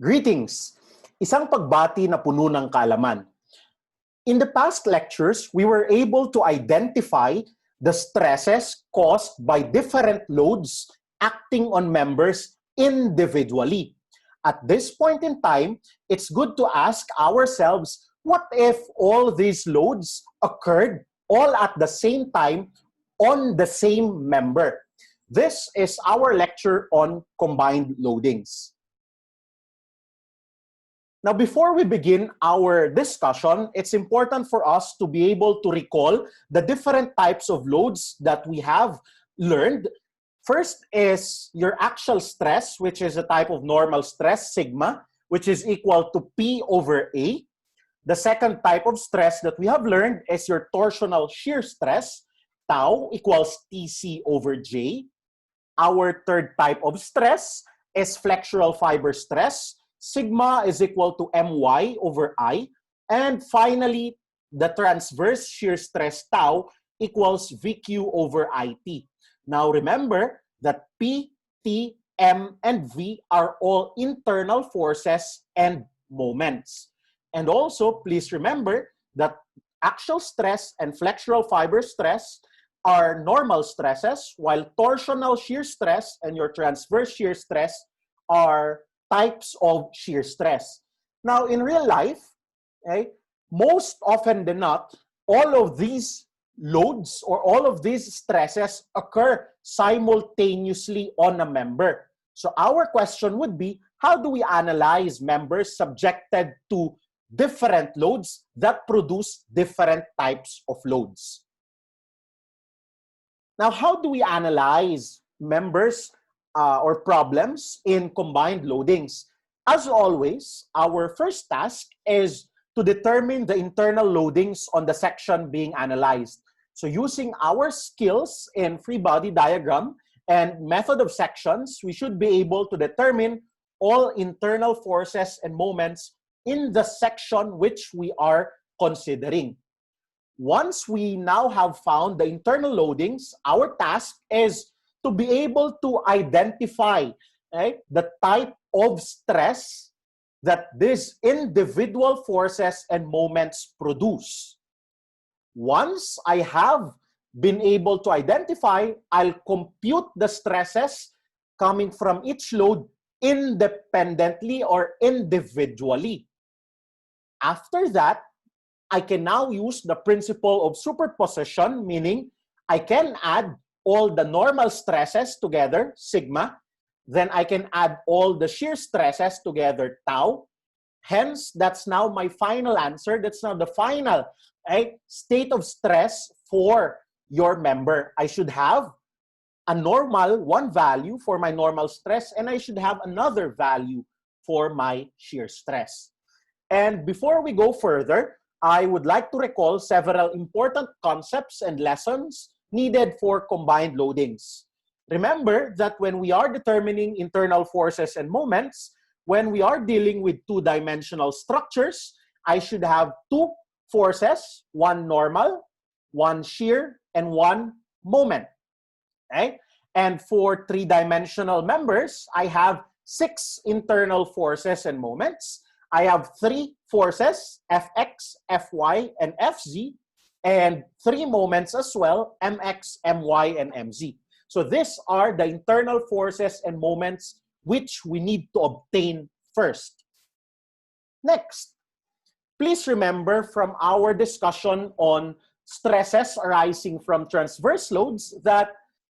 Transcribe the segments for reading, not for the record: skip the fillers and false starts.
Greetings! Isang pagbati na puno ng kaalaman. In the past lectures, we were able to identify the stresses caused by different loads acting on members individually. At this point in time, it's good to ask ourselves, what if all these loads occurred all at the same time on the same member? This is our lecture on combined loadings. Now, before we begin our discussion, it's important for us to be able to recall the different types of loads that we have learned. First is your axial stress, which is a type of normal stress, sigma, which is equal to P over A. The second type of stress that we have learned is your torsional shear stress, tau equals TC over J. Our third type of stress is flexural fiber stress. Sigma is equal to My over I. And finally, the transverse shear stress tau equals VQ over IT. Now remember that P, T, M, and V are all internal forces and moments. And also, please remember that axial stress and flexural fiber stress are normal stresses, while torsional shear stress and your transverse shear stress are types of shear stress. Now, in real life, okay, most often than not, all of these loads or all of these stresses occur simultaneously on a member. So our question would be, how do we analyze members subjected to different loads that produce different types of loads? Now, how do we analyze members or problems in combined loadings? As always, our first task is to determine the internal loadings on the section being analyzed. So using our skills in free body diagram and method of sections, we should be able to determine all internal forces and moments in the section which we are considering. Once we now have found the internal loadings, our task is to be able to identify the type of stress that these individual forces and moments produce. Once I have been able to identify, I'll compute the stresses coming from each load independently or individually. After that, I can now use the principle of superposition, meaning I can add all the normal stresses together, sigma, then I can add all the shear stresses together, tau. Hence, that's now my final answer. That's now the final state of stress for your member. I should have a normal, one value for my normal stress, and I should have another value for my shear stress. And before we go further, I would like to recall several important concepts and lessons needed for combined loadings. Remember that when we are determining internal forces and moments, when we are dealing with two-dimensional structures, I should have two forces, one normal, one shear, and one moment. Okay? And for three-dimensional members, I have 6 internal forces and moments. I have 3 forces, Fx, Fy, and Fz, and 3 moments as well, Mx, My, and Mz. So these are the internal forces and moments which we need to obtain first. Next, please remember from our discussion on stresses arising from transverse loads that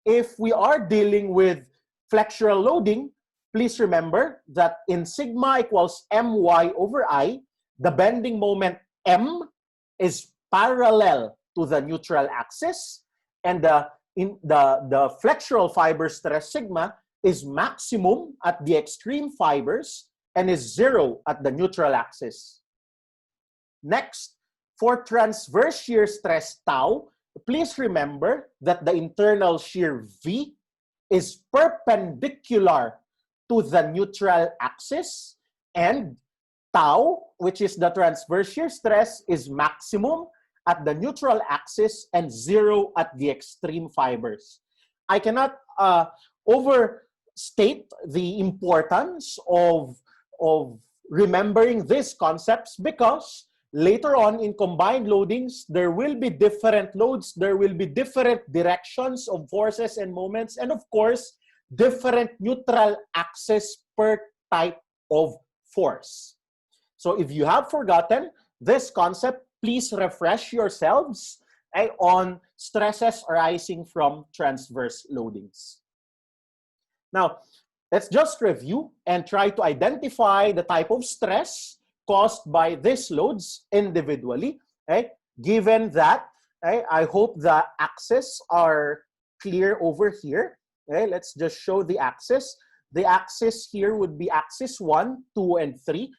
if we are dealing with flexural loading, please remember that in sigma equals My over I, the bending moment M is parallel to the neutral axis, and the flexural fiber stress sigma is maximum at the extreme fibers and is 0 at the neutral axis. Next, for transverse shear stress tau, please remember that the internal shear V is perpendicular to the neutral axis, and tau, which is the transverse shear stress, is maximum at the neutral axis and 0 at the extreme fibers. I cannot overstate the importance of of remembering these concepts because later on in combined loadings, there will be different loads, there will be different directions of forces and moments, and of course, different neutral axis per type of force. So if you have forgotten this concept, please refresh yourselves on stresses arising from transverse loadings. Now, let's just review and try to identify the type of stress caused by these loads individually. Given that, I hope the axes are clear over here. Let's just show the axis. The axis here would be axis 1, 2, and 3.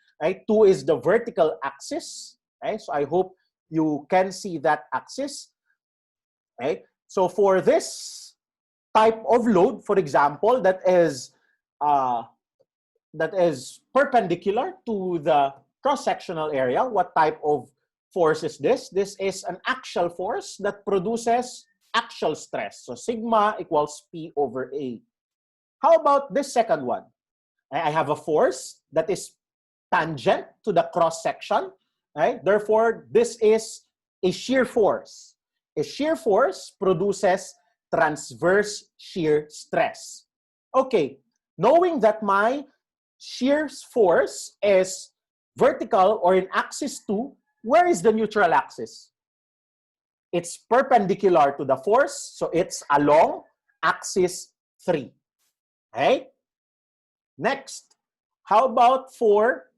2 is the vertical axis. So I hope you can see that axis. So for this type of load, for example, that is perpendicular to the cross-sectional area, what type of force is this? This is an axial force that produces axial stress. So sigma equals P over A. How about this second one? I have a force that is tangent to the cross-section. Therefore, this is a shear force. A shear force produces transverse shear stress. Okay, knowing that my shear force is vertical or in axis 2, where is the neutral axis? It's perpendicular to the force, so it's along axis 3. Next, how about for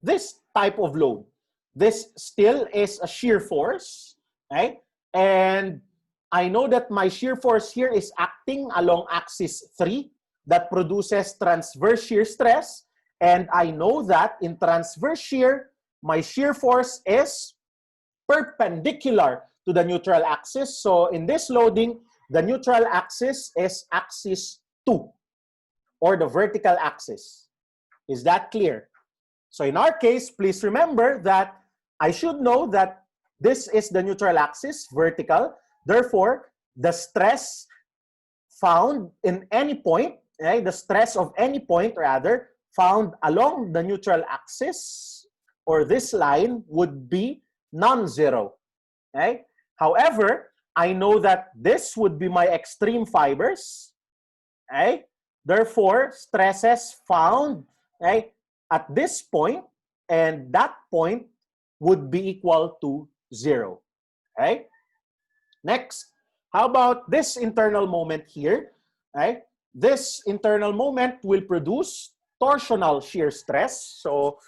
this type of load? This still is a shear force, and I know that my shear force here is acting along axis 3 that produces transverse shear stress, and I know that in transverse shear, my shear force is perpendicular to the neutral axis. So in this loading, the neutral axis is axis 2, or the vertical axis. Is that clear? So in our case, please remember that I should know that this is the neutral axis, vertical. Therefore, the stress found in any point, the stress of any point rather, found along the neutral axis or this line would be non-zero. However, I know that this would be my extreme fibers. Therefore, stresses found at this point and that point would be equal to 0. Next, how about this internal moment here? This internal moment will produce torsional shear stress. So,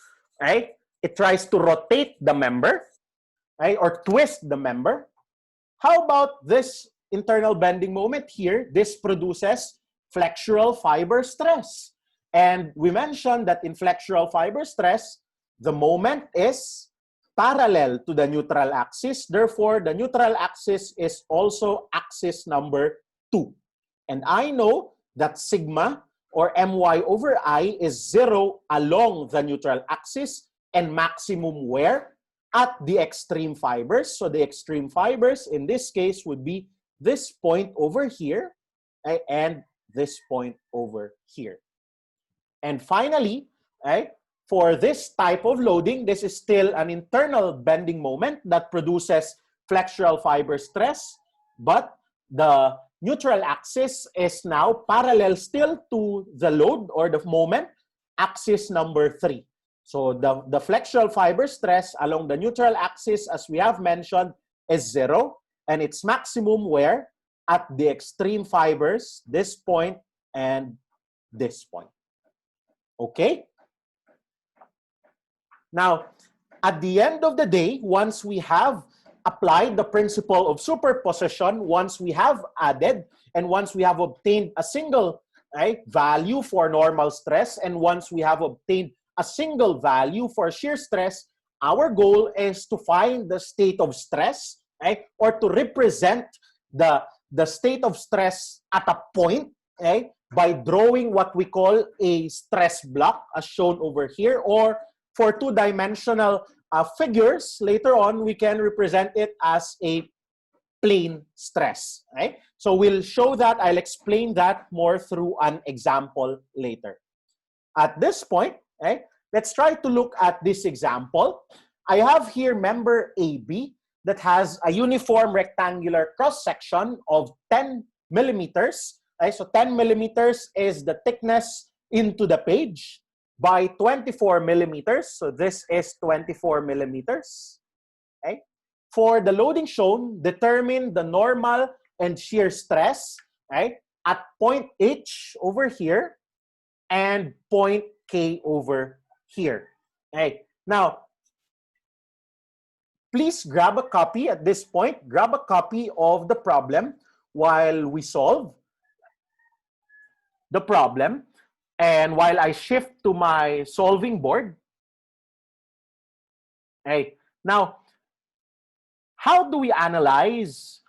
it tries to rotate the member, or twist the member. How about this internal bending moment here? This produces flexural fiber stress. And we mentioned that in flexural fiber stress, the moment is parallel to the neutral axis. Therefore, the neutral axis is also axis number 2. And I know that sigma or my over I is 0 along the neutral axis and maximum where? At the extreme fibers. So the extreme fibers in this case would be this point over here and this point over here. And finally, for this type of loading, this is still an internal bending moment that produces flexural fiber stress, but the neutral axis is now parallel still to the load or the moment, axis number 3. So the flexural fiber stress along the neutral axis, as we have mentioned, is 0, and its maximum where? At the extreme fibers, this point and this point. Okay? Now, at the end of the day, once we have applied the principle of superposition, once we have added, and once we have obtained a single value for normal stress, and once we have obtained a single value for shear stress, our goal is to find the state of stress, or to represent the state of stress at a point, by drawing what we call a stress block, as shown over here, or for two-dimensional figures, later on, we can represent it as a plane stress. So we'll show that. I'll explain that more through an example later. At this point, let's try to look at this example. I have here member AB that has a uniform rectangular cross-section of 10 millimeters. Okay, so 10 millimeters is the thickness into the page by 24 millimeters. So this is 24 millimeters. Okay. For the loading shown, determine the normal and shear stress, right, at point H over here and point K over here. Okay. Now, please grab a copy at this point. Grab a copy of the problem while we solve the problem and while I shift to my solving board. Okay. Now, how do we analyze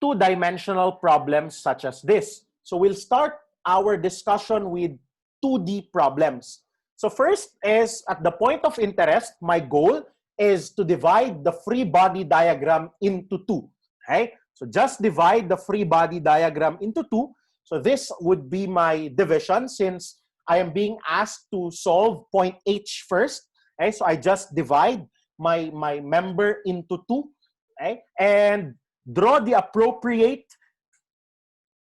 two-dimensional problems such as this? So we'll start our discussion with 2D problems. So first is, at the point of interest, my goal is to divide the free body diagram into two. Okay? So just divide the free body diagram into two. So this would be my division since I am being asked to solve point H first. Okay? So I just divide my member into two, okay, and draw the appropriate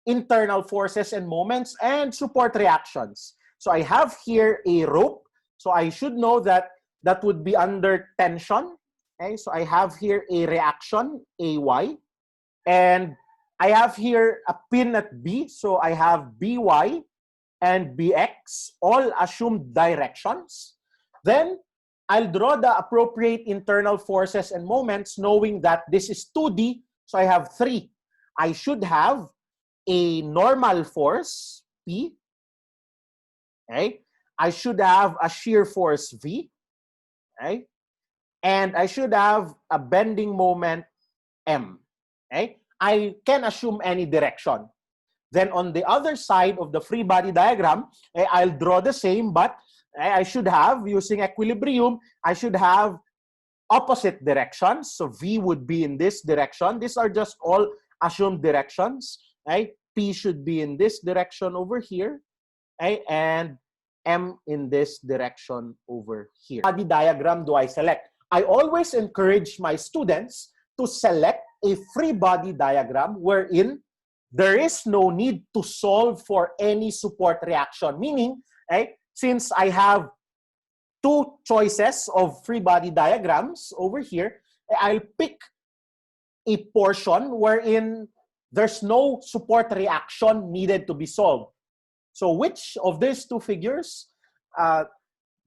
internal forces and moments and support reactions. So I have here a rope. So I should know that that would be under tension. Okay, so I have here a reaction, AY, and I have here a pin at B. So I have BY and BX, all assumed directions. Then I'll draw the appropriate internal forces and moments knowing that this is 2D, so I have 3. I should have a normal force, P. Okay? I should have a shear force, V. Okay? And I should have a bending moment, M. Okay? I can assume any direction. Then on the other side of the free body diagram, I'll draw the same, but I should have, using equilibrium, I should have opposite directions. So V would be in this direction. These are just all assumed directions. Right? P should be in this direction over here. Right? And M in this direction over here. Body diagram do I select? I always encourage my students to select a free body diagram wherein there is no need to solve for any support reaction. Meaning, right, since I have two choices of free body diagrams over here, I'll pick a portion wherein there's no support reaction needed to be solved. So which of these two figures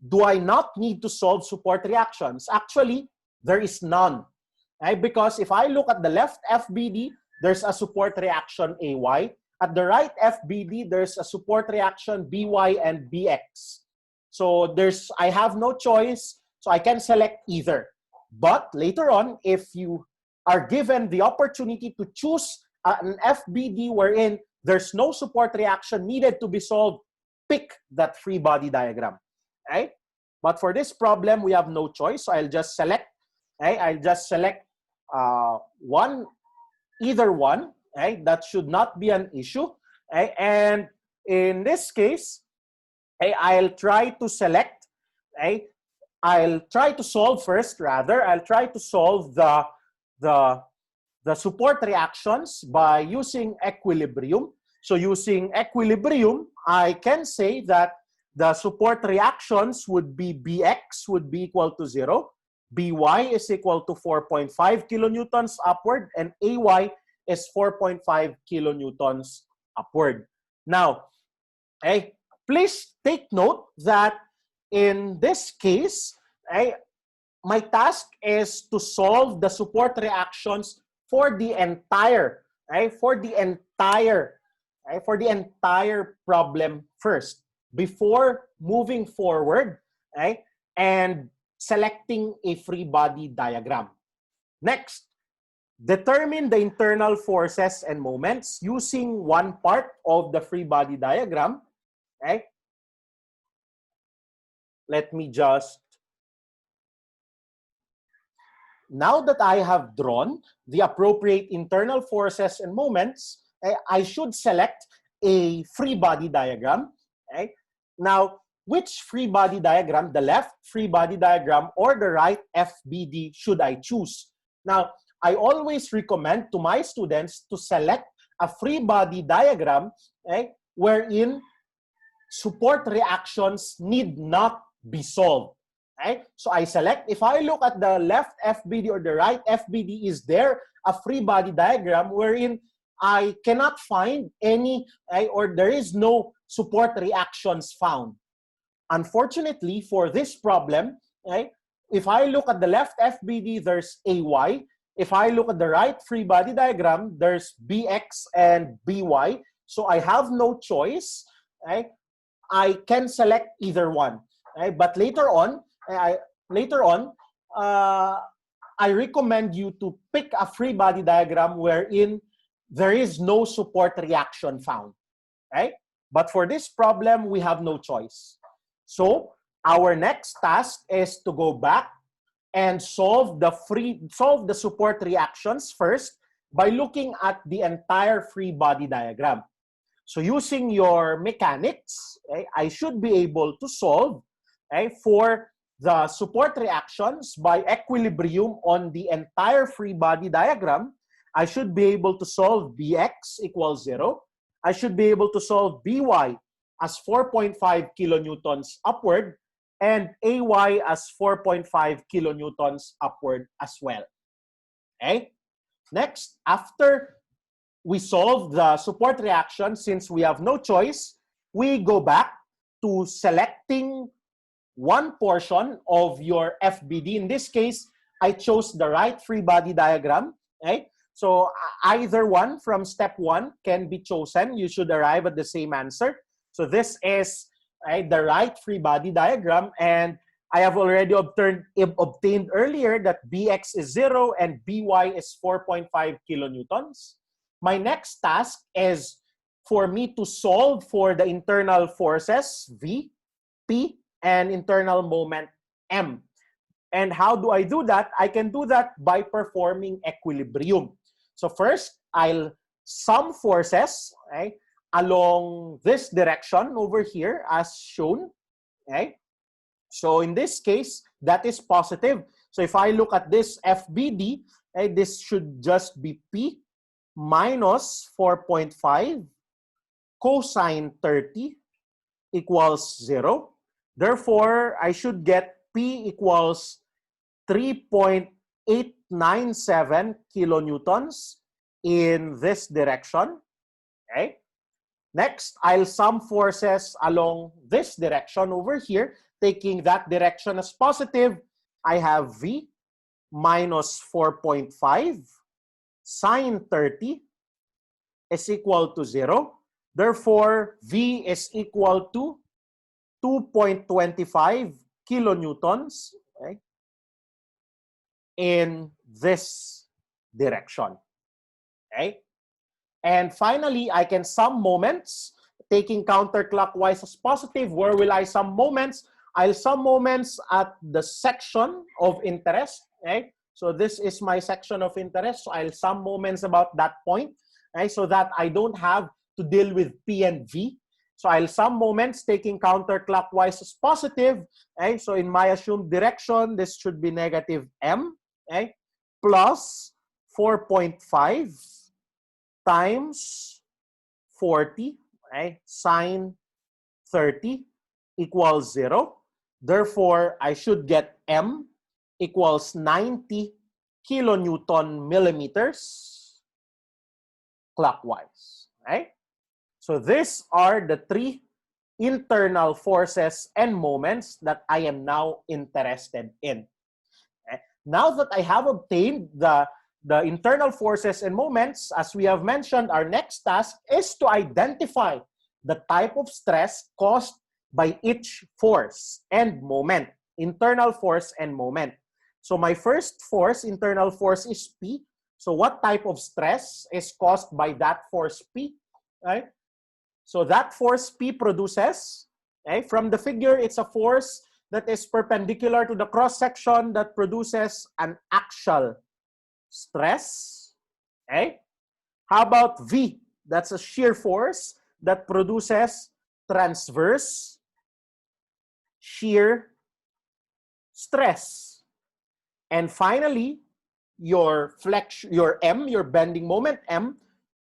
do I not need to solve support reactions? Actually, there is none. Right? Because if I look at the left FBD, there's a support reaction AY. At the right FBD, there's a support reaction BY and BX. So I have no choice, so I can select either. But later on, if you are given the opportunity to choose an FBD wherein there's no support reaction needed to be solved, pick that free body diagram. Right? But for this problem, we have no choice, so I'll just select. Right? I'll just select either one. Right? That should not be an issue. Right? And in this case, I'll try to select. Right? I'll try to solve first. Rather, I'll try to solve the support reactions by using equilibrium. So using equilibrium, I can say that the support reactions would be Bx would be equal to 0, By is equal to 4.5 kilonewtons upward, and Ay is 4.5 kilonewtons upward. Now, please take note that in this case, my task is to solve the support reactions for the entire problem first before moving forward, and selecting a free body diagram. Next, determine the internal forces and moments using one part of the free body diagram. Let me just... Now that I have drawn the appropriate internal forces and moments, I should select a free body diagram. Now, which free body diagram, the left free body diagram or the right FBD, should I choose? Now, I always recommend to my students to select a free body diagram, okay, wherein support reactions need not be solved. Okay? So I select, if I look at the left FBD or the right FBD, is there a free body diagram wherein I cannot find any, okay, or there is no support reactions found? Unfortunately, for this problem, okay, if I look at the left FBD, there's AY. If I look at the right free body diagram, there's BX and BY. So I have no choice. Okay? I can select either one. Okay? But later on, I recommend you to pick a free body diagram wherein there is no support reaction found. Okay? But for this problem, we have no choice. So our next task is to go back and solve the support reactions first by looking at the entire free body diagram. So using your mechanics, okay, I should be able to solve, okay, for the support reactions by equilibrium on the entire free body diagram. I should be able to solve Bx equals 0. I should be able to solve By as 4.5 kilonewtons upward and AY as 4.5 kilonewtons upward as well. Okay? Next, after we solve the support reaction, since we have no choice, we go back to selecting one portion of your FBD. In this case, I chose the right free body diagram. Okay? So either one from step 1 can be chosen. You should arrive at the same answer. So this is the right free body diagram, and I have already obtained earlier that Bx is 0 and By is 4.5 kilonewtons. My next task is for me to solve for the internal forces V, P, and internal moment M. And how do I do that? I can do that by performing equilibrium. So first, I'll sum forces, okay, along this direction over here as shown. Okay? So in this case, that is positive. So if I look at this FBD, okay, this should just be P minus 4.5 cosine 30 equals 0. Therefore, I should get P equals 3.897 kilonewtons in this direction. Okay? Next, I'll sum forces along this direction over here. Taking that direction as positive, I have V minus 4.5 sine 30 is equal to 0. Therefore, V is equal to 2.25 kilonewtons, okay, in this direction. Okay? And finally, I can sum moments, taking counterclockwise as positive. Where will I sum moments? I'll sum moments at the section of interest. Okay? So this is my section of interest. So I'll sum moments about that point, okay, so that I don't have to deal with P and V. So I'll sum moments taking counterclockwise as positive. Okay? So in my assumed direction, this should be negative M, okay, plus 4.5 times 40, okay, sine 30 equals 0. Therefore, I should get M equals 90 kilonewton millimeters clockwise. Right? So these are the 3 internal forces and moments that I am now interested in. Okay? Now that I have obtained the internal forces and moments, as we have mentioned, our next task is to identify the type of stress caused by each force and moment, internal force and moment. So my first force, internal force, is P. So what type of stress is caused by that force P? Right? So that force P produces, okay, from the figure, it's a force that is perpendicular to the cross-section that produces an axial stress. Okay? How about V? That's a shear force that produces transverse shear stress. And finally, your M, your bending moment M,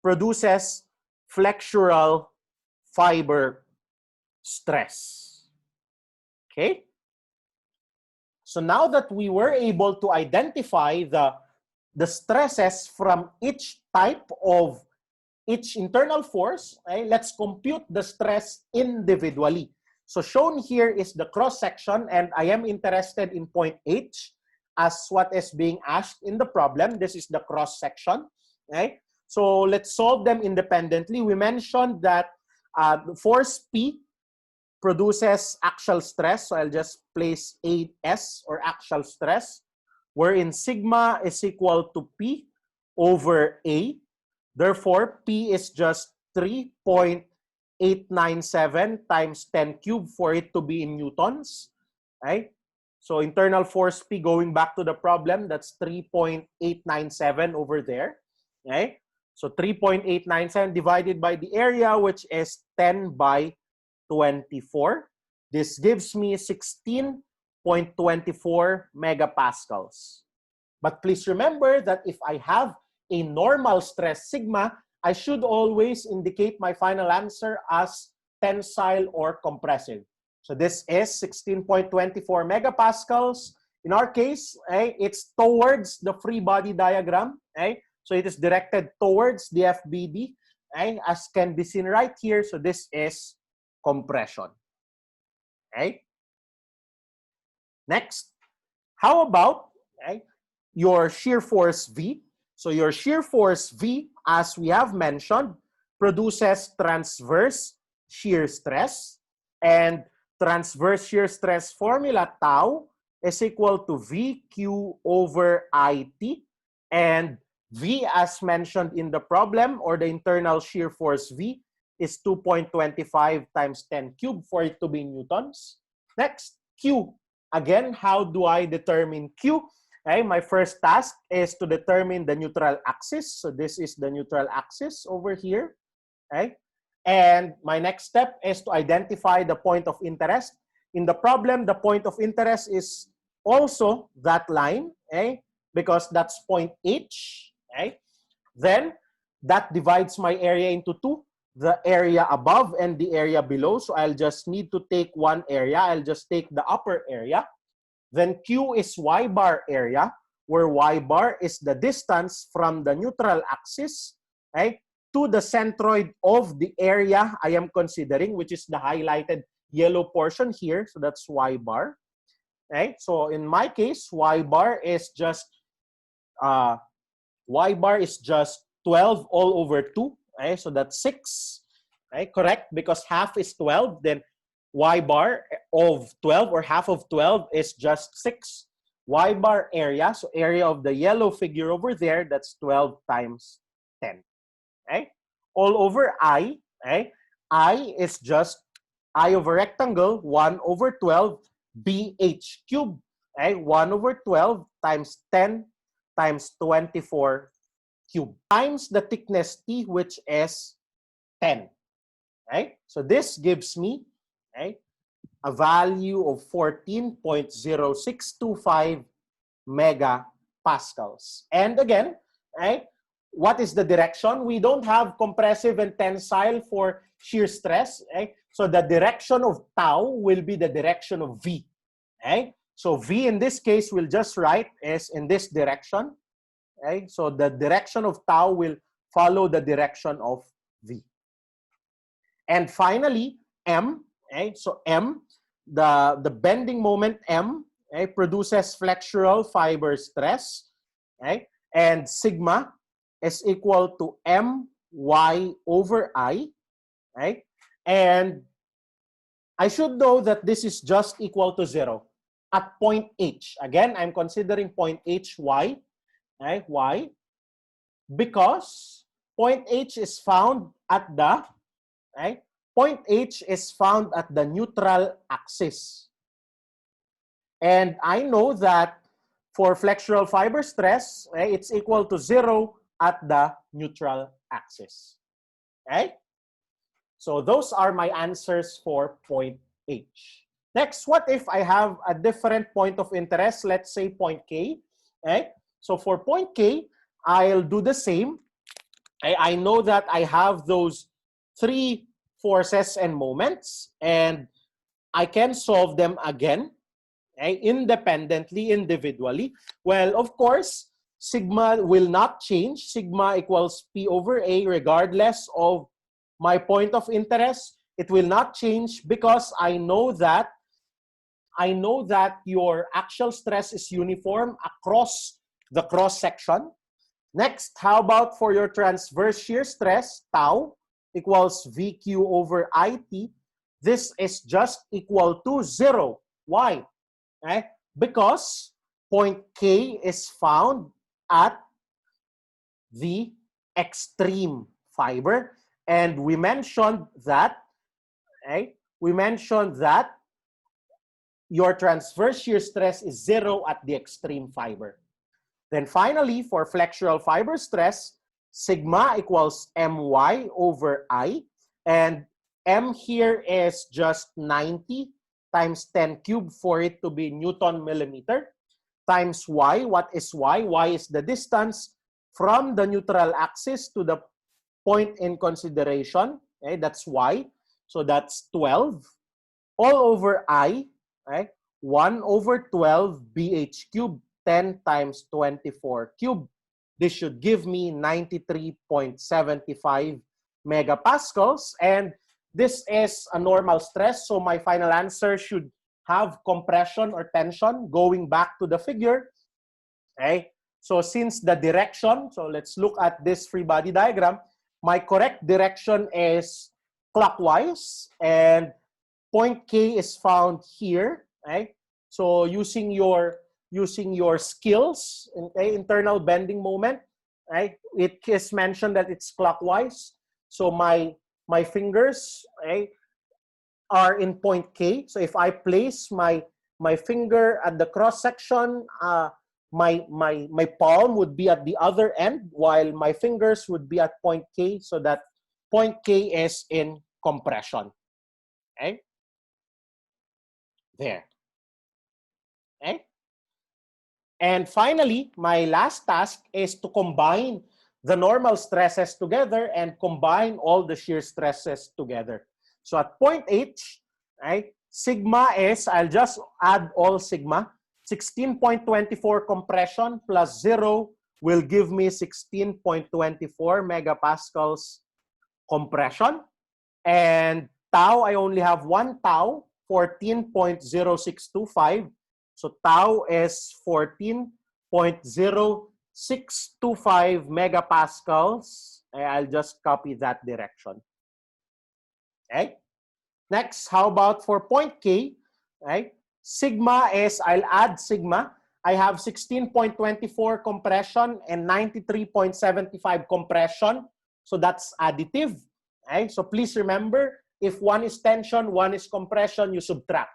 produces flexural fiber stress. Okay? So now that we were able to identify the stresses from each type of each internal force, okay, let's compute the stress individually. So shown here is the cross-section, and I am interested in point H as what is being asked in the problem. This is the cross-section. Okay? So let's solve them independently. We mentioned that force P produces axial stress. So I'll just place AS, or axial stress, wherein sigma is equal to P over A. Therefore, P is just 3.897 times 10 cubed for it to be in newtons. Right? So internal force P, going back to the problem, that's 3.897 over there. Right? So 3.897 divided by the area, which is 10 by 24. This gives me 16.24 megapascals. But please remember that if I have a normal stress sigma, I should always indicate my final answer as tensile or compressive. So this is 16.24 megapascals. In our case, it's towards the free body diagram. So it is directed towards the FBD, as can be seen right here. So this is compression. Next, how about your shear force V? So your shear force V, as we have mentioned, produces transverse shear stress, and transverse shear stress formula tau is equal to VQ over IT, and V, as mentioned in the problem, or the internal shear force V, is 2.25 times 10 cubed for it to be newtons. Next, Q. Again, how do I determine Q? My first task is to determine the neutral axis. So this is the neutral axis over here. And my next step is to identify the point of interest. In the problem, the point of interest is also that line, because that's point H. Then that divides my area into two, the area above and the area below. So I'll just need to take one area. I'll just take the upper area. Then Q is Y bar area, where Y bar is the distance from the neutral axis to the centroid of the area I am considering, which is the highlighted yellow portion here. So that's Y bar. So in my case, Y bar is just 12 all over 2. So that's 6. Correct? Because half is 12, then Y bar of 12, or half of 12, is just 6. Y bar area, so area of the yellow figure over there, that's 12 times 10. All over I. I is just I over rectangle, 1 over 12, BH cubed. 1 over 12 times 10 times 24 cubed. Times the thickness T, which is 10. So this gives me a value of 14.0625 megapascals. And again, what is the direction? We don't have compressive and tensile for shear stress. So the direction of tau will be the direction of V. So V in this case we'll just write is in this direction. So the direction of tau will follow the direction of V. And finally, M. So M, the bending moment M produces flexural fiber stress. And sigma is equal to My over I. And I should know that this is just equal to 0 at point H. Again, I'm considering point H Y. Why? Because point H is found at the point H is found at the neutral axis. And I know that for flexural fiber stress, it's equal to 0 at the neutral axis. So those are my answers for point H. Next, what if I have a different point of interest, let's say point K, right? So for point K, I'll do the same. I know that I have those three forces and moments, and I can solve them again, okay, independently, individually. Well, of course, sigma will not change. Sigma equals P over A regardless of my point of interest. It will not change because I know that your axial stress is uniform across the cross section. Next, how about for your transverse shear stress, tau equals VQ over IT. This is just equal to 0. Why? Okay? Because point K is found at the extreme fiber. And we mentioned that, okay? We mentioned that your transverse shear stress is 0 at the extreme fiber. Then finally, for flexural fiber stress, sigma equals my over I. And m here is just 90 times 10 cubed for it to be Newton millimeter times y. What is y? Y is the distance from the neutral axis to the point in consideration. Okay, that's y. So that's 12 all over I. Right? 1 over 12 BH cubed, 10 times 24 cubed. This should give me 93.75 megapascals. And this is a normal stress. So my final answer should have compression or tension going back to the figure. Okay? So since the direction, so let's look at this free body diagram. My correct direction is clockwise. And point K is found here, right? So using your skills, okay, internal bending moment, right? It is mentioned that it's clockwise. So my fingers, right, are in point K. So if I place my finger at the cross section, my palm would be at the other end, while my fingers would be at point K. So that point K is in compression. Okay. There. Okay? And finally, my last task is to combine the normal stresses together and combine all the shear stresses together. So at point H, right, sigma is, I'll just add all sigma, 16.24 compression plus 0 will give me 16.24 megapascals compression. And tau, I only have one tau, 14.0625. So tau is 14.0625 megapascals. I'll just copy that direction. Okay. Next, how about for point K? Right? Sigma is, I'll add sigma. I have 16.24 compression and 93.75 compression. So that's additive. Okay? So please remember, if one is tension, one is compression, you subtract.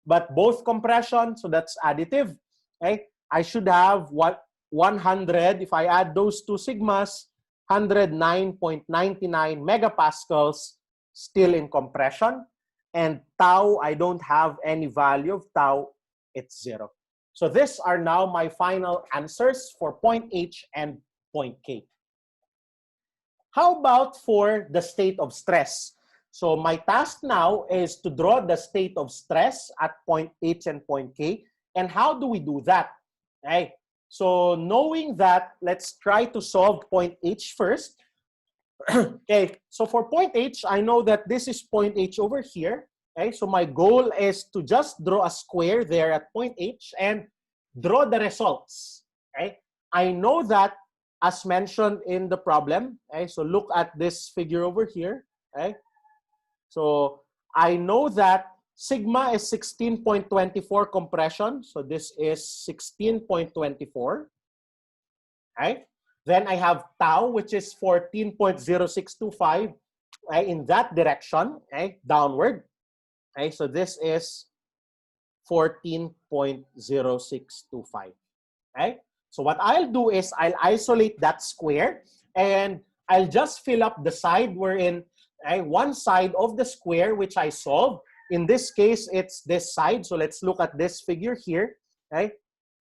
But both compression, so that's additive. Okay? I should have 100, if I add those two sigmas, 109.99 megapascals still in compression. And tau, I don't have any value of tau, it's 0. So these are now my final answers for point H and point K. How about for the state of stress? So my task now is to draw the state of stress at point H and point K. And how do we do that? Okay. So knowing that, let's try to solve point H first. Okay, so for point H, I know that this is point H over here. Okay, so my goal is to just draw a square there at point H and draw the results. Okay, I know that as mentioned in the problem. Okay, so look at this figure over here. Okay, so I know that sigma is 16.24 compression. So this is 16.24. Okay. Then I have tau, which is 14.0625 in that direction, okay, downward. Okay, so this is 14.0625. Okay, so what I'll do is I'll isolate that square and I'll just fill up the side wherein one side of the square which I solved In this case, it's this side. So let's look at this figure here. Okay?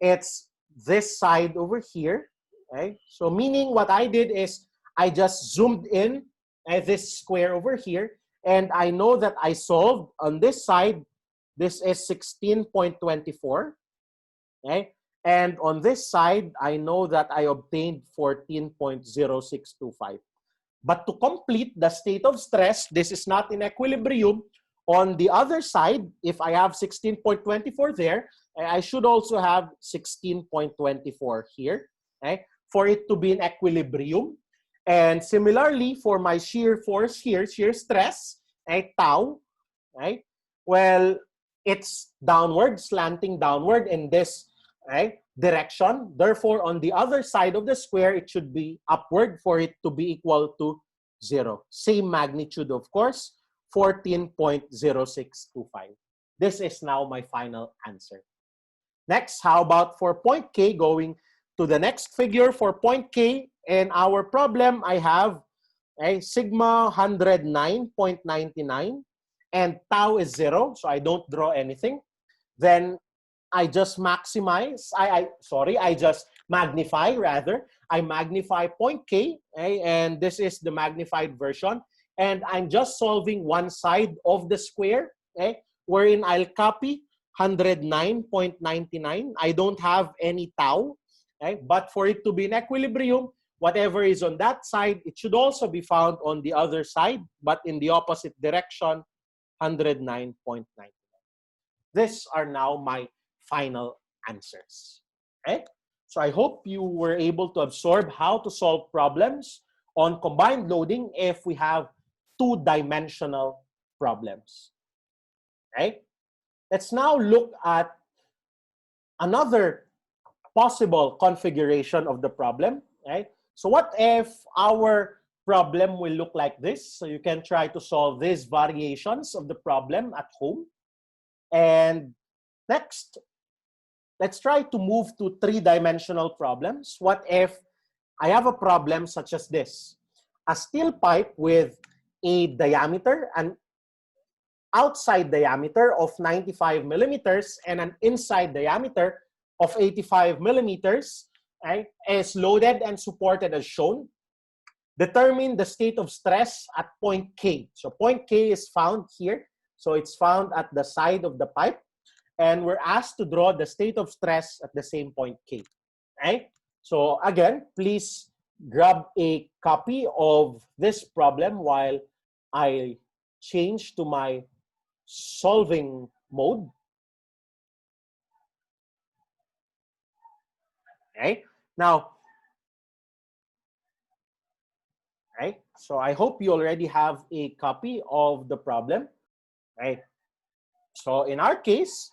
It's this side over here. Okay? So meaning what I did is I just zoomed in at this square over here, and I know that I solved on this side. This is 16.24. Okay? And on this side, I know that I obtained 14.0625. But to complete the state of stress, this is not in equilibrium. On the other side, if I have 16.24 there, I should also have 16.24 here, okay, for it to be in equilibrium. And similarly, for my shear force here, shear stress, okay, tau, right? Well, it's downward, slanting downward in this, right, direction. Therefore, on the other side of the square, it should be upward for it to be equal to 0. Same magnitude, of course, 14.0625. This is now my final answer. Next, how about for point K? Going to the next figure for point K, in our problem, I have a sigma 109.99 and tau is 0, so I don't draw anything. Then I just maximize, I just magnify rather. I magnify point K, okay, and this is the magnified version. And I'm just solving one side of the square, okay, wherein I'll copy 109.99. I don't have any tau, okay, but for it to be in equilibrium, whatever is on that side, it should also be found on the other side, but in the opposite direction, 109.99. These are now my final answers. Okay? So I hope you were able to absorb how to solve problems on combined loading if we have two-dimensional problems. Okay? Let's now look at another possible configuration of the problem. Okay? So what if our problem will look like this? So you can try to solve these variations of the problem at home. And next, let's try to move to three-dimensional problems. What if I have a problem such as this? A steel pipe with a diameter, an outside diameter of 95 millimeters and an inside diameter of 85 millimeters, right, is loaded and supported as shown. Determine the state of stress at point K. So point K is found here. So it's found at the side of the pipe. And we're asked to draw the state of stress at the same point K. Right? So again, please grab a copy of this problem while I change to my solving mode. Okay? Now, right? So I hope you already have a copy of the problem. Right? So in our case,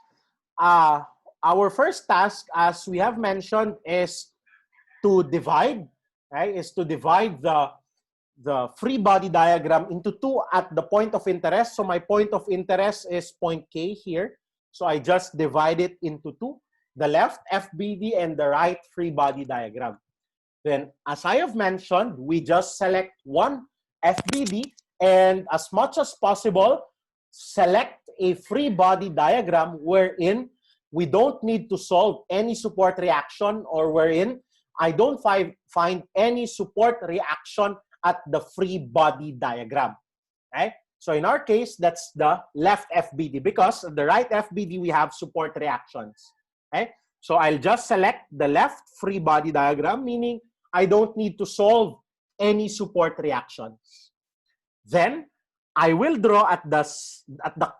our first task, as we have mentioned, is to divide, right? Is to divide the free body diagram into two at the point of interest. So my point of interest is point K here. So I just divide it into two, the left FBD and the right free body diagram. Then, as I have mentioned, we just select one FBD and as much as possible, select a free body diagram wherein we don't need to solve any support reaction or wherein I don't find any support reaction at the free body diagram. Okay? So in our case, that's the left FBD because the right FBD, we have support reactions. Okay? So I'll just select the left free body diagram, meaning I don't need to solve any support reactions. Then I will draw at the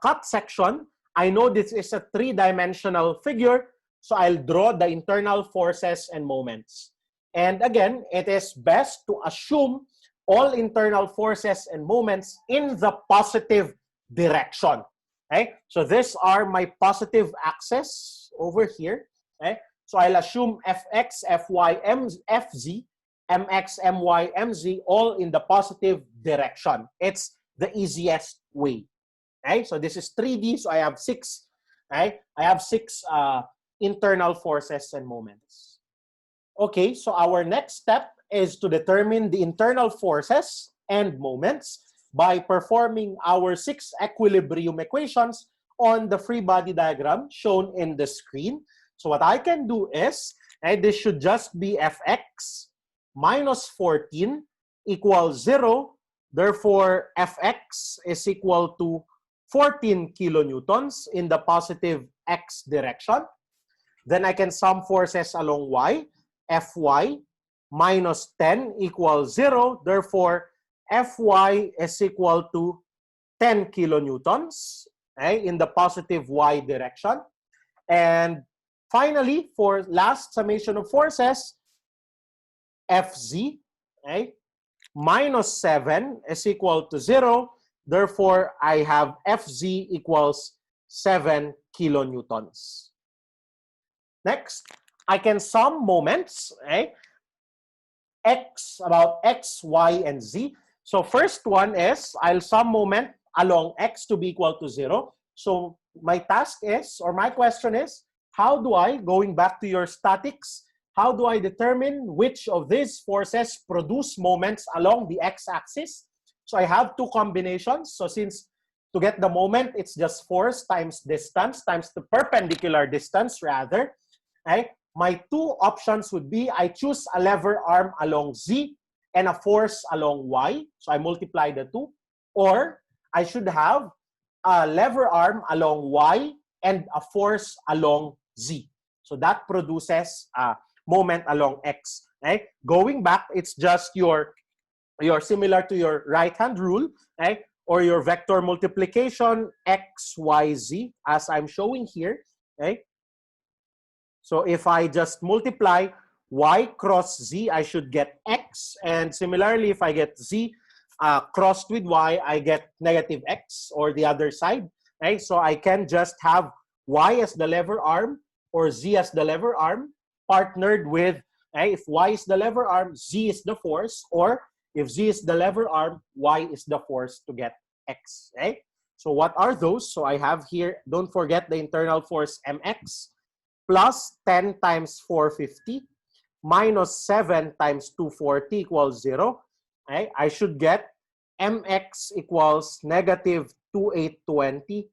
cut section. I know this is a three-dimensional figure, so I'll draw the internal forces and moments. And again, it is best to assume all internal forces and moments in the positive direction. Okay? So these are my positive axes over here. Okay? So I'll assume Fx, Fy, Fz, Mx, My, Mz all in the positive direction. It's the easiest way. Okay? So this is 3D, so I have 6. Okay? I have 6 internal forces and moments. Okay, so our next step is to determine the internal forces and moments. by performing our 6 equilibrium equations on the free body diagram shown in the screen. So what I can do is, this should just be Fx minus 14 equals 0. Therefore, Fx is equal to 14 kilonewtons in the positive x direction. Then I can sum forces along y. Fy minus 10 equals 0. Therefore, Fy is equal to 10 kilonewtons, in the positive y direction. And finally, for last summation of forces, Fz, minus 7 is equal to 0. Therefore, I have Fz equals 7 kilonewtons. Next, I can sum moments, about x, y, and z. So first one is, I'll sum moment along x to be equal to 0. So my task is, or my question is, how do I, going back to your statics, how do I determine which of these forces produce moments along the x-axis? So I have two combinations. So since to get the moment, it's just force times distance times the perpendicular distance rather. My two options would be I choose a lever arm along z and a force along y. So I multiply the two. Or I should have a lever arm along y and a force along z. So that produces a moment along x. Going back, it's just your similar to your right-hand rule, or your vector multiplication x, y, z, as I'm showing here. So if I just multiply y cross z, I should get x. And similarly, if I get z crossed with y, I get negative x, or the other side. So I can just have y as the lever arm or z as the lever arm partnered with, if y is the lever arm, z is the force, or if z is the lever arm, y is the force to get x. So what are those? So I have here, don't forget the internal force mx plus 10 times 450 minus 7 times 240 equals 0. I should get mx equals negative 2820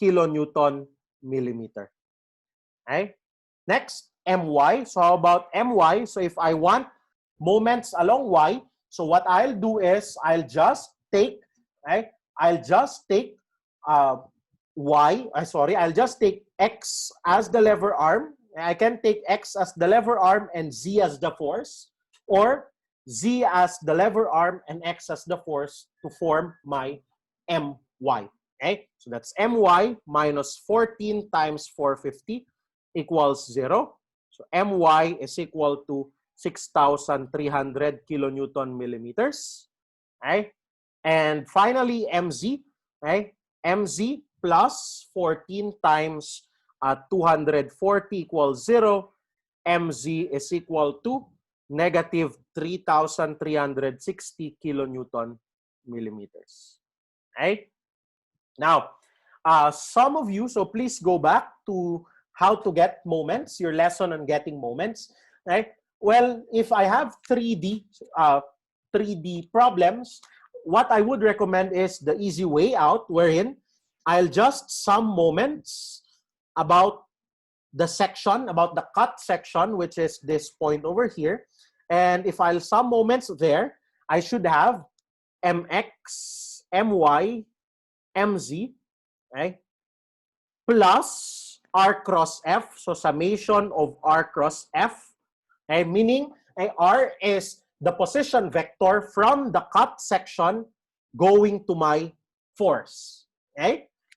kilonewton millimeter. Next, my. So how about my? So if I want moments along y, so what I'll do is I'll just take I'll just take x as the lever arm. I can take x as the lever arm and z as the force, or z as the lever arm and x as the force to form my my. So that's my minus 14 times 450 equals 0. So my is equal to 6,300 kilonewton millimeters. And finally, mz, mz plus 14 times 240 equals 0. mz is equal to negative 3,360 kilonewton millimeters. Now, some of you, so please go back to how to get moments, your lesson on getting moments. Well, if I have 3D problems, what I would recommend is the easy way out, wherein I'll just sum moments about the section, about the cut section, which is this point over here. And if I'll sum moments there, I should have mx, my, mz, plus r cross f. So summation of r cross f, meaning r is the position vector from the cut section going to my force.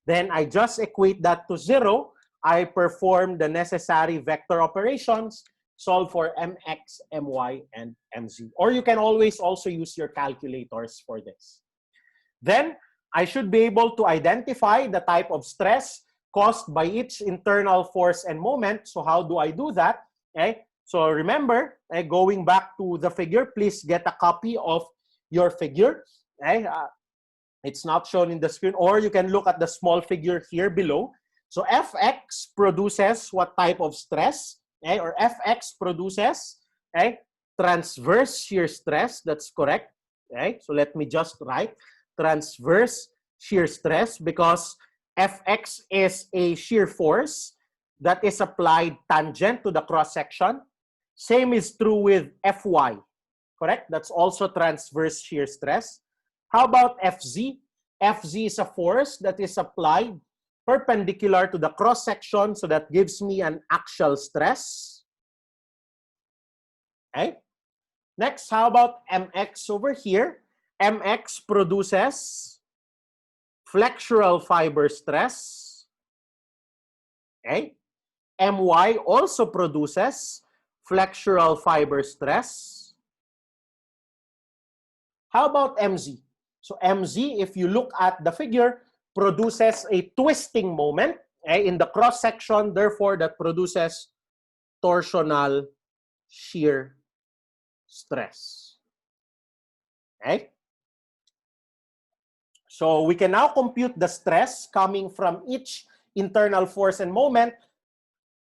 Then I just equate that to 0. I perform the necessary vector operations, solve for mx, my, and mz. Or you can always also use your calculators for this. Then I should be able to identify the type of stress caused by each internal force and moment. So how do I do that? So remember, going back to the figure, please get a copy of your figure. It's not shown in the screen, or you can look at the small figure here below. So Fx produces what type of stress? Or Fx produces transverse shear stress. That's correct. So let me just write. transverse shear stress because Fx is a shear force that is applied tangent to the cross-section. Same is true with Fy, correct? That's also transverse shear stress. How about Fz? Fz is a force that is applied perpendicular to the cross-section, so that gives me an axial stress. Okay? Next, how about Mx over here? Mx produces flexural fiber stress. Okay? My also produces flexural fiber stress. How about Mz? So Mz, if you look at the figure, produces a twisting moment in the cross-section, therefore that produces torsional shear stress. Okay? So we can now compute the stress coming from each internal force and moment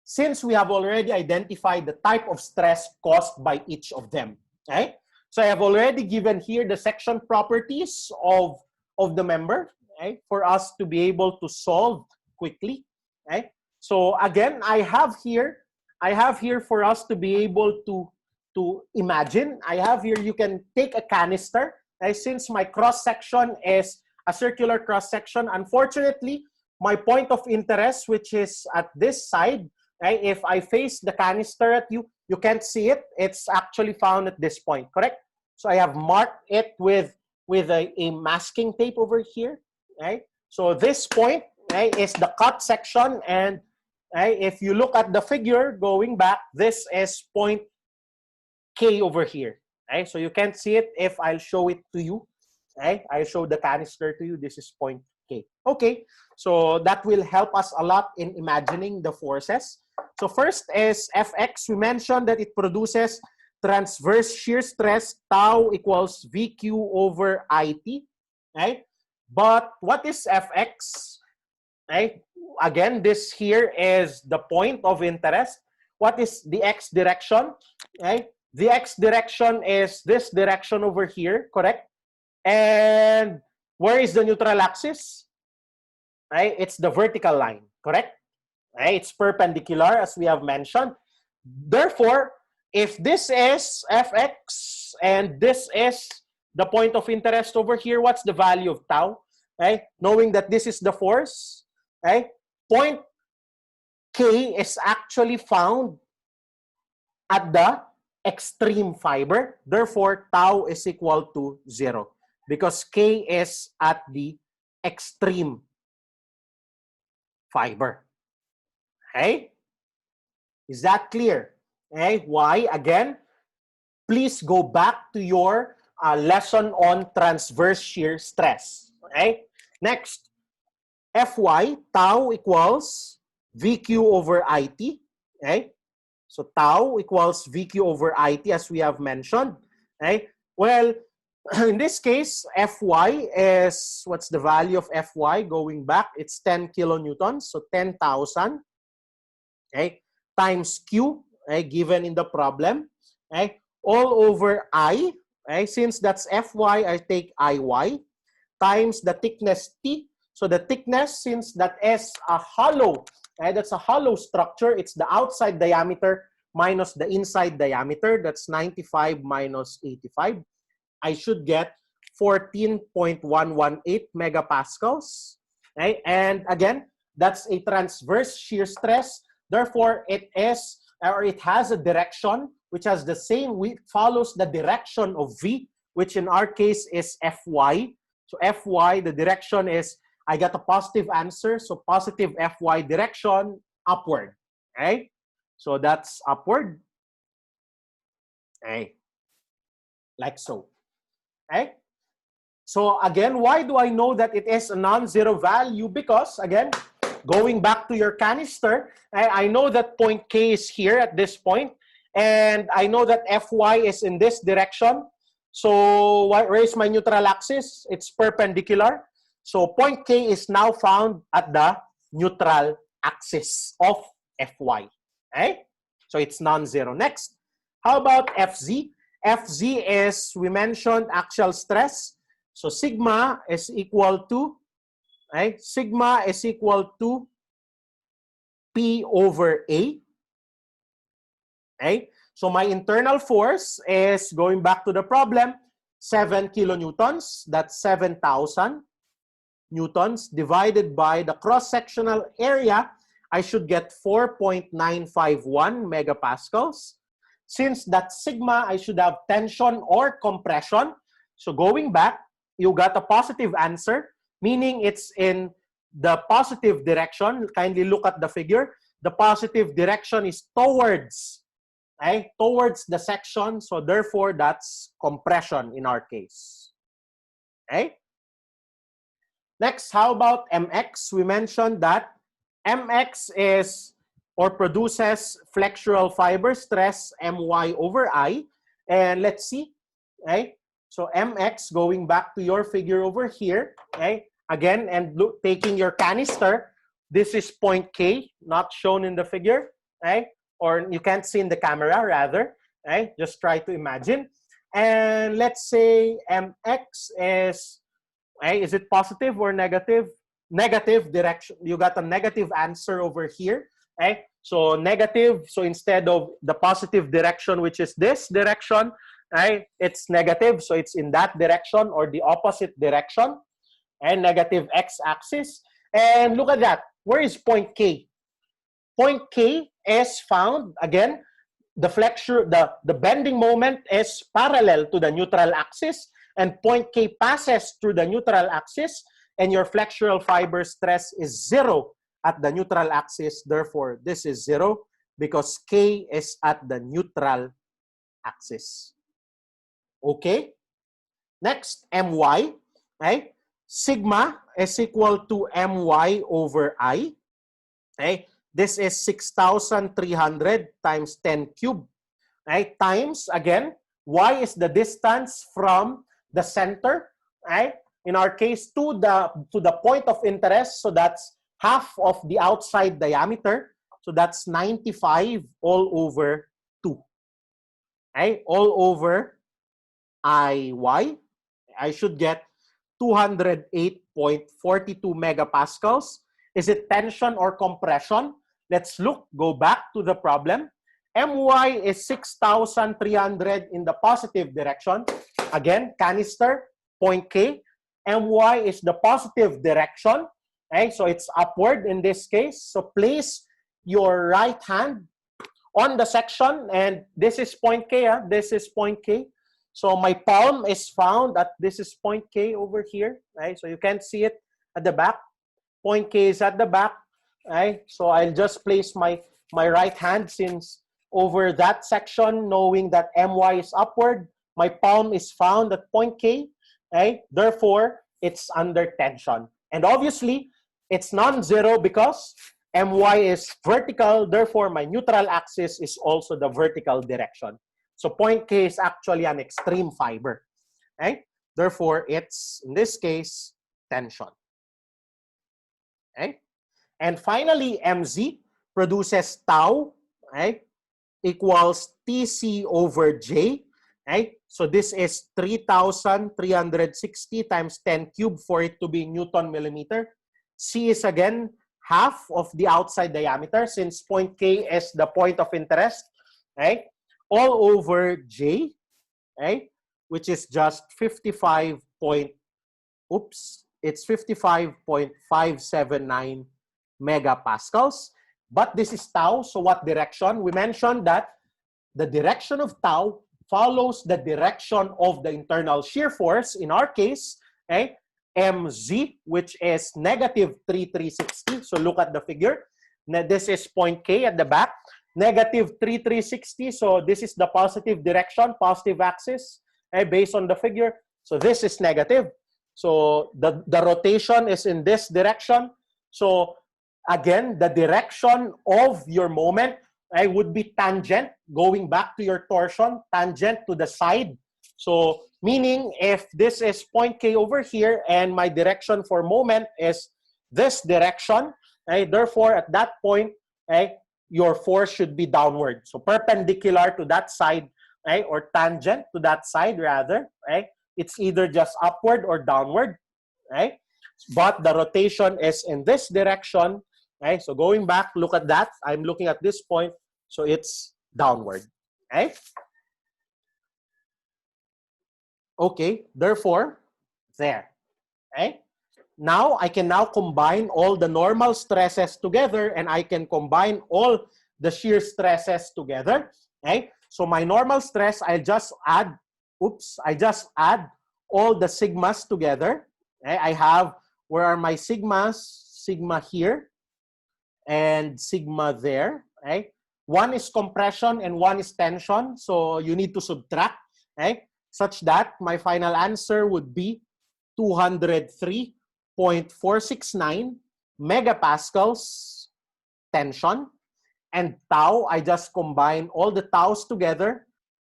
since we have already identified the type of stress caused by each of them. Okay? So I have already given here the section properties of the member, okay, for us to be able to solve quickly. Okay? So again, I have here for us to be able to imagine. I have here, you can take a canister. Okay? Since my cross-section is a circular cross-section, unfortunately, my point of interest, which is at this side, okay, if I face the canister at you, you can't see it. It's actually found at this point, correct? So I have marked it with a masking tape over here. Right? So this point, right, is the cut section, and right, if you look at the figure going back, this is point K over here. Right? So you can't see it if I'll show it to you. Right? I'll show the canister to you. This is point K. Okay, so that will help us a lot in imagining the forces. So first is Fx. We mentioned that it produces transverse shear stress, tau equals VQ over IT. Right? But what is Fx? Right? Again, this here is the point of interest. What is the x direction? Right? The x direction is this direction over here, correct? And where is the neutral axis? Right? It's the vertical line, correct? Right? It's perpendicular, as we have mentioned. Therefore, if this is Fx and this is the point of interest over here, what's the value of tau? Right? Knowing that this is the force, right? Point K is actually found at the extreme fiber. Therefore, tau is equal to 0 because K is at the extreme fiber. Okay? Is that clear? Okay? Why? Again, please go back to your lesson on transverse shear stress. Okay? Next, Fy, tau equals VQ over IT. Okay? So tau equals VQ over IT, as we have mentioned. Okay? Well, in this case, Fy is, what's the value of Fy going back? It's 10 kilonewtons, so 10,000. Okay? Times Q, okay, given in the problem. Okay? All over I, okay? Since that's Fy, I take Iy, times the thickness T. So the thickness, since that is a hollow, okay, that's a hollow structure, it's the outside diameter minus the inside diameter. That's 95 minus 85. I should get 14.118 megapascals. Okay? And again, that's a transverse shear stress. Therefore, it is, or it has a direction which has the same, follows the direction of V, which in our case is Fy. So Fy, the direction is, I got a positive answer. So positive Fy direction, upward. Okay? So that's upward. Okay? Like so. Okay? So again, why do I know that it is a non-zero value? Because again, going back to your canister, I know that point K is here at this point, and I know that Fy is in this direction. So where is my neutral axis? It's perpendicular. So point K is now found at the neutral axis of Fy. Okay? So it's non-zero. Next, how about Fz? Fz is, we mentioned, axial stress. So sigma is equal to, right? Sigma is equal to P over A. Okay? So my internal force is, going back to the problem, 7 kilonewtons. That's 7,000 newtons divided by the cross-sectional area. I should get 4.951 megapascals. Since that's sigma, I should have tension or compression. So going back, you got a positive answer, meaning it's in the positive direction. Kindly look at the figure. The positive direction is towards, okay, towards the section. So therefore, that's compression in our case. Okay? Next, how about mx? We mentioned that mx is or produces flexural fiber stress my over I. And let's see, okay? So mx, going back to your figure over here, okay? Again, and look, taking your canister, this is point K, not shown in the figure, okay? Or you can't see in the camera, rather, okay? Just try to imagine. And let's say mx is, okay, is it positive or negative? Negative direction. You got a negative answer over here. Okay? So negative. So instead of the positive direction, which is this direction, right? It's negative. So it's in that direction or the opposite direction. And negative x-axis. And look at that. Where is point K? Point K is found, again, the flexure, the bending moment is parallel to the neutral axis. And point K passes through the neutral axis, and your flexural fiber stress is 0 at the neutral axis. Therefore, this is 0 because K is at the neutral axis. Okay? Next, My. Okay? Sigma is equal to My over I. Okay? This is 6,300 times 10 cubed. Okay? Times, again, Y is the distance from the center, right? In our case, to the point of interest. So that's half of the outside diameter. So that's 95 all over 2. Okay? All over IY. I should get 208.42 megapascals. Is it tension or compression? Let's look. Go back to the problem. My is 6,300 in the positive direction. Again, canister, point K. My is the positive direction. Okay, so it's upward in this case. So place your right hand on the section, and this is point K. This is point K. So my palm is found at this is point K over here. Right? So you can't see it at the back. Point K is at the back. Right? So I'll just place my right hand since over that section, knowing that My is upward. My palm is found at point K. Right? Therefore, it's under tension. And obviously, it's non-zero because My is vertical. Therefore, my neutral axis is also the vertical direction. So point K is actually an extreme fiber. Right? Therefore, it's, in this case, tension. Okay? And finally, Mz produces tau, right, equals Tc over J. Right? So this is 3,360 times 10 cubed for it to be Newton millimeter. C is again half of the outside diameter since point K is the point of interest. Right? All over J, right? Which is just 55.579 megapascals. But this is tau, so what direction? We mentioned that the direction of tau follows the direction of the internal shear force. In our case, okay, Mz, which is negative 3,360. So look at the figure. This is point K at the back. Negative 3,360. So this is the positive direction, positive axis, okay, based on the figure. So this is negative. So the rotation is in this direction. So again, the direction of your moment would be tangent, going back to your torsion, tangent to the side. So meaning if this is point K over here and my direction for moment is this direction, therefore at that point, your force should be downward. So perpendicular to that side, or tangent to that side rather, it's either just upward or downward, right? But the rotation is in this direction, right? So going back, look at that. I'm looking at this point, so it's downward, right? Okay, therefore, there, right? Now, I can now combine all the normal stresses together, and I can combine all the shear stresses together, right? So my normal stress, I just add all the sigmas together. Okay? I have, where are my sigmas? Sigma here and sigma there, right? One is compression and one is tension, so you need to subtract, right? Such that my final answer would be 203.469 megapascals tension. And tau, I just combine all the taus together.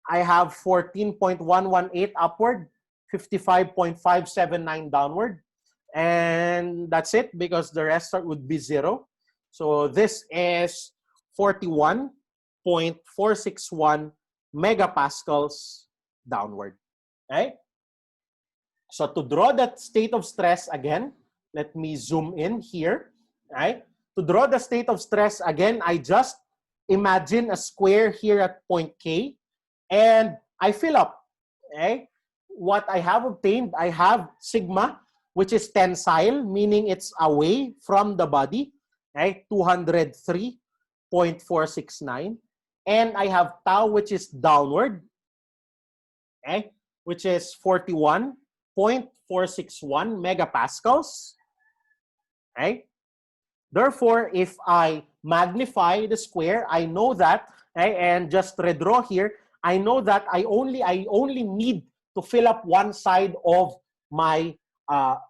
I have 14.118 upward, 55.579 downward. And that's it, because the rest would be 0. So this is 41.461 megapascals downward. Right? So to draw that state of stress again, let me zoom in here. Right? To draw the state of stress again, I just imagine a square here at point K, and I fill up. Okay? What I have obtained, I have sigma, which is tensile, meaning it's away from the body, right? 203.469. And I have tau, which is downward, okay? Which is 41.461 megapascals, right? Therefore, if I magnify the square, I know that, right? And just redraw here, I know that I only need to fill up one side of my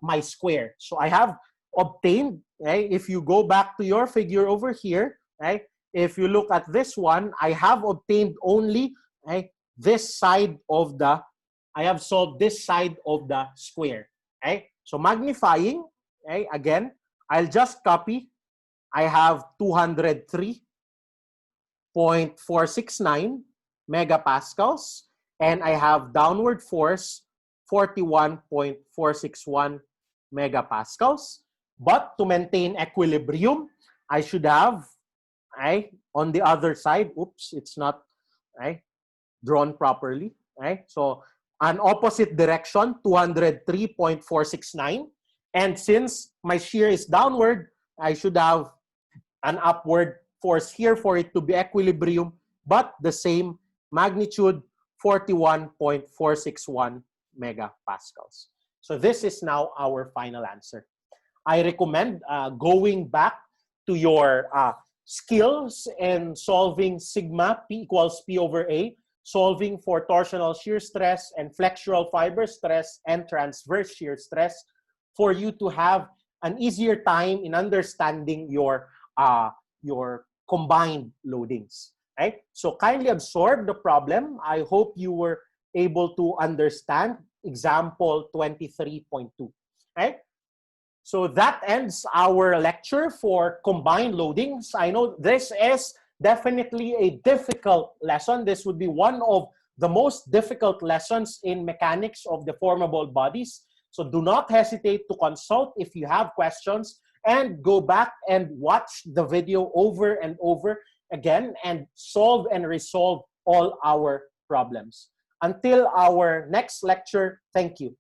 my square. So I have obtained, right? If you go back to your figure over here, right? If you look at this one, I have obtained only, right, this side of the, I have solved this side of the square, right? So magnifying, right? Again, I'll just copy. I have 203.469 megapascals, and I have downward force 41.461 megapascals. But to maintain equilibrium, I should have, right, on the other side, oops, it's not, right, drawn properly, right? So an opposite direction, 203.469. And since my shear is downward, I should have an upward force here for it to be equilibrium, but the same magnitude, 41.461 megapascals. So this is now our final answer. I recommend going back to your skills in solving sigma P equals P over A, solving for torsional shear stress and flexural fiber stress and transverse shear stress, for you to have an easier time in understanding your combined loadings. Right? So kindly absorb the problem. I hope you were able to understand example 23.2. Right? So that ends our lecture for combined loadings. I know this is definitely a difficult lesson. This would be one of the most difficult lessons in mechanics of deformable bodies. So do not hesitate to consult if you have questions, and go back and watch the video over and over again and solve and resolve all our problems. Until our next lecture, thank you.